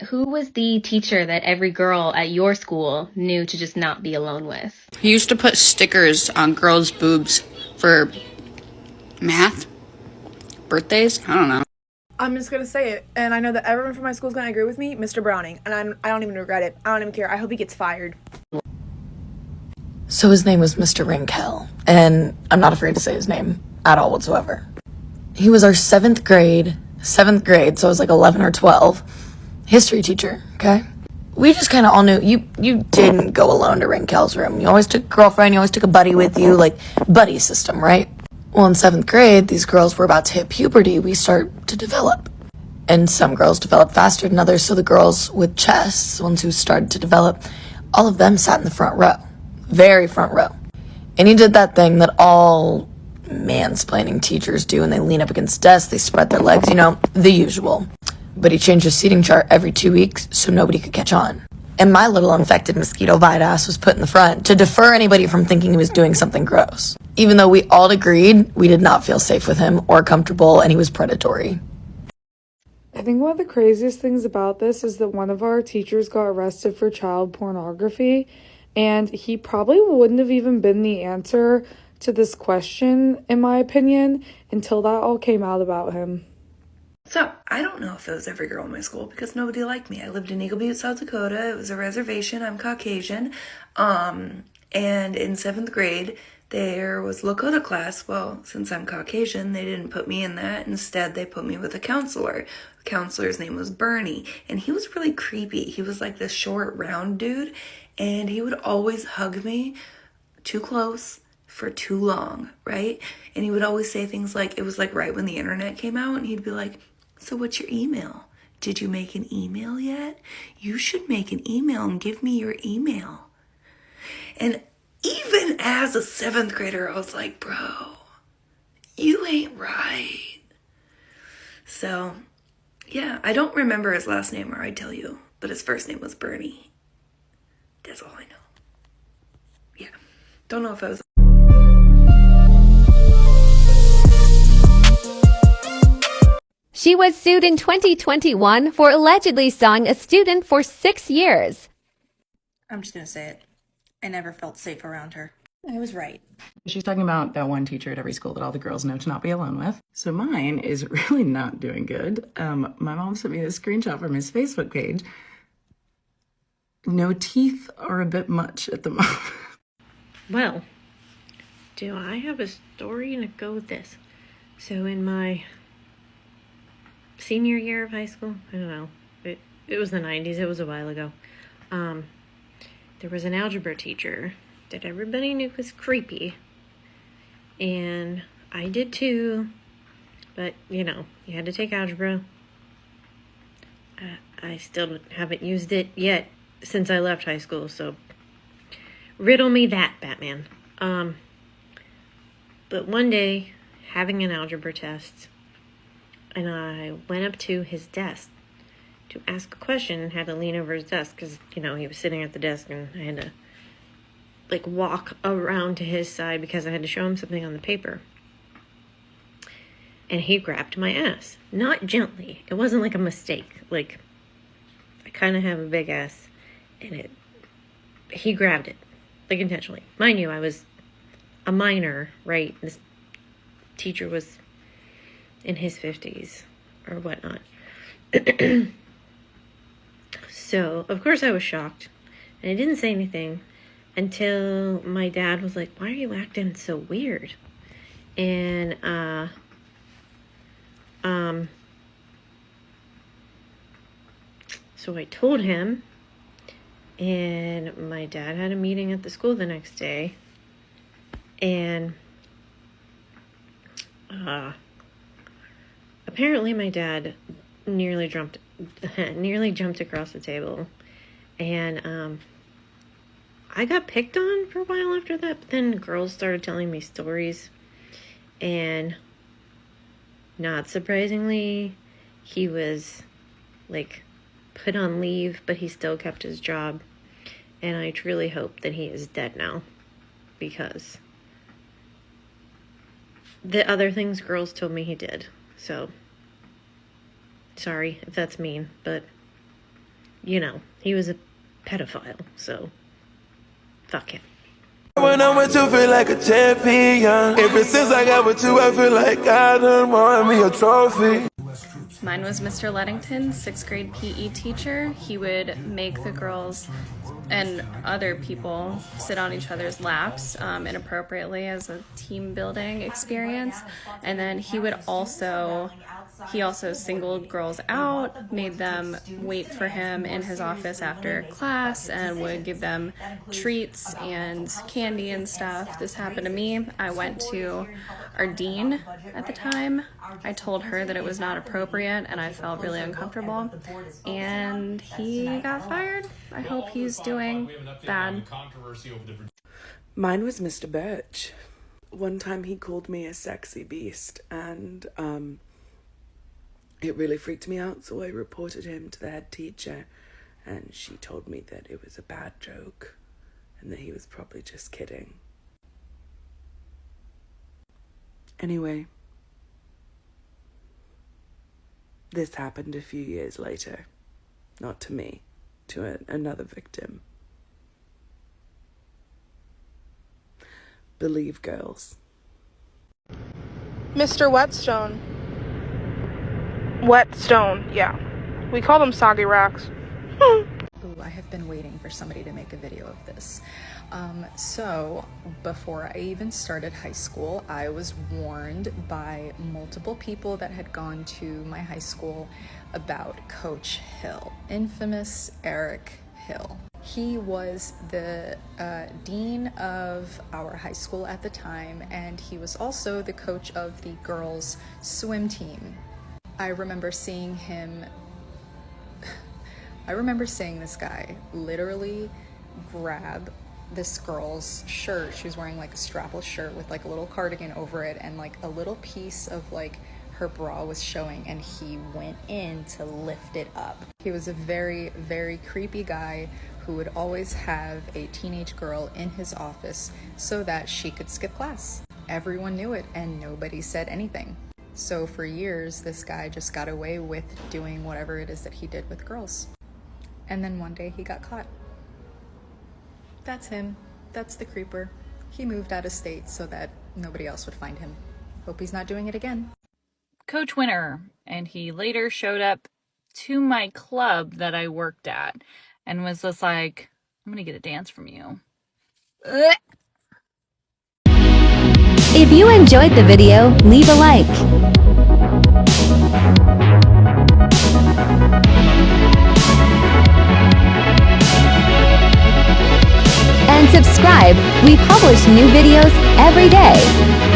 Who was the teacher that every girl at your school knew to just not be alone with? He used to put stickers on girls' boobs for math, birthdays. I don't know. I'm just gonna say it, and I know that everyone from my school is gonna agree with me, Mr. Browning, and I don't even regret it. I don't even care. I hope he gets fired. So his name was Mr. Rinkel, and I'm not afraid to say his name at all whatsoever. He was our seventh grade, so I was like 11 or 12, history teacher, okay? We just kind of all knew you didn't go alone to Rinkel's room. You always took a girlfriend, you always took a buddy with you, like buddy system, right? Well, in seventh grade, these girls were about to hit puberty. We start to develop. And some girls develop faster than others, so the girls with chests, the ones who started to develop, all of them sat in the front row. Very front row. And he did that thing that all mansplaining teachers do, and they lean up against desks, they spread their legs, the usual. But he changed his seating chart every 2 weeks so nobody could catch on. And my little infected mosquito bite ass was put in the front to defer anybody from thinking he was doing something gross. Even though we all agreed we did not feel safe with him or comfortable, and he was predatory. I think one of the craziest things about this is that one of our teachers got arrested for child pornography, and he probably wouldn't have even been the answer to this question, in my opinion, until that all came out about him. So, I don't know if it was every girl in my school because nobody liked me. I lived in Eagle Butte, South Dakota. It was a reservation. I'm Caucasian. And in 7th grade, there was Lakota class. Well, since I'm Caucasian, they didn't put me in that. Instead, they put me with a counselor. The counselor's name was Bernie, and he was really creepy. He was like this short, round dude, and he would always hug me too close for too long, right? And he would always say things like, it was like right when the internet came out, and he'd be like, so what's your email? Did you make an email yet? You should make an email and give me your email. And even as a 7th grader, I was like, bro, you ain't right. So, yeah, I don't remember his last name, or I'd tell you, but his first name was Bernie. That's all I know. Yeah, don't know if I was... She was sued in 2021 for allegedly stalking a student for 6 years. I'm just going to say it. I never felt safe around her. I was right. She's talking about that one teacher at every school that all the girls know to not be alone with. So mine is really not doing good. My mom sent me a screenshot from his Facebook page. No teeth are a bit much at the moment. Well, do I have a story to go with this? So in my senior year of high school, I don't know, it was the 90s, it was a while ago, there was an algebra teacher that everybody knew was creepy, and I did too, but you had to take algebra. I still haven't used it yet since I left high school, so riddle me that, Batman. But one day, having an algebra test, and I went up to his desk to ask a question and had to lean over his desk because, he was sitting at the desk and I had to, walk around to his side because I had to show him something on the paper. And he grabbed my ass. Not gently. It wasn't like a mistake. I kind of have a big ass, and he grabbed it, intentionally. Mind you, I was a minor, right? This teacher was in his 50s or whatnot. So, of course I was shocked. And I didn't say anything until my dad was like, why are you acting so weird? And, so I told him, and my dad had a meeting at the school the next day, and, apparently my dad nearly jumped across the table, and I got picked on for a while after that, but then girls started telling me stories, and not surprisingly, he was put on leave, but he still kept his job, and I truly hope that he is dead now, because the other things girls told me he did. So sorry if that's mean, but he was a pedophile, so fuck him. When I'm with you, feel like a champion. Ever since I got with you, I feel like I done won me a trophy. Mine was Mr. Lettington, 6th grade PE teacher. He would make the girls and other people sit on each other's laps inappropriately as a team building experience. And then he also singled girls out, made them wait for him in his office after class, and would give them treats and candy and stuff. This happened to me. I went to our dean at the time. I told her that it was not appropriate and I felt really uncomfortable, and he got fired. I hope he's doing bad. Mine was Mr. Birch. One time he called me a sexy beast, and it really freaked me out, so I reported him to the head teacher, and she told me that it was a bad joke and that he was probably just kidding. Anyway, this happened a few years later. Not to me, to another victim. Believe girls. Mr. Whetstone. Whetstone, yeah. We call them soggy rocks. Ooh, I have been waiting for somebody to make a video of this. So before I even started high school, I was warned by multiple people that had gone to my high school about Coach Hill, infamous Eric Hill. He was the dean of our high school at the time, and he was also the coach of the girls' swim team. I remember seeing this guy literally grab this girl's shirt. She was wearing like a strapless shirt with like a little cardigan over it, and like a little piece of like her bra was showing, and he went in to lift it up. He was a very, very creepy guy who would always have a teenage girl in his office so that she could skip class. Everyone knew it and nobody said anything. So for years, this guy just got away with doing whatever it is that he did with girls. And then one day he got caught. That's him. That's the creeper. He moved out of state so that nobody else would find him. Hope he's not doing it again. Coach Winter, and he later showed up to my club that I worked at and was just like, I'm gonna get a dance from you. Ugh. If you enjoyed the video, leave a like. And subscribe. We publish new videos every day.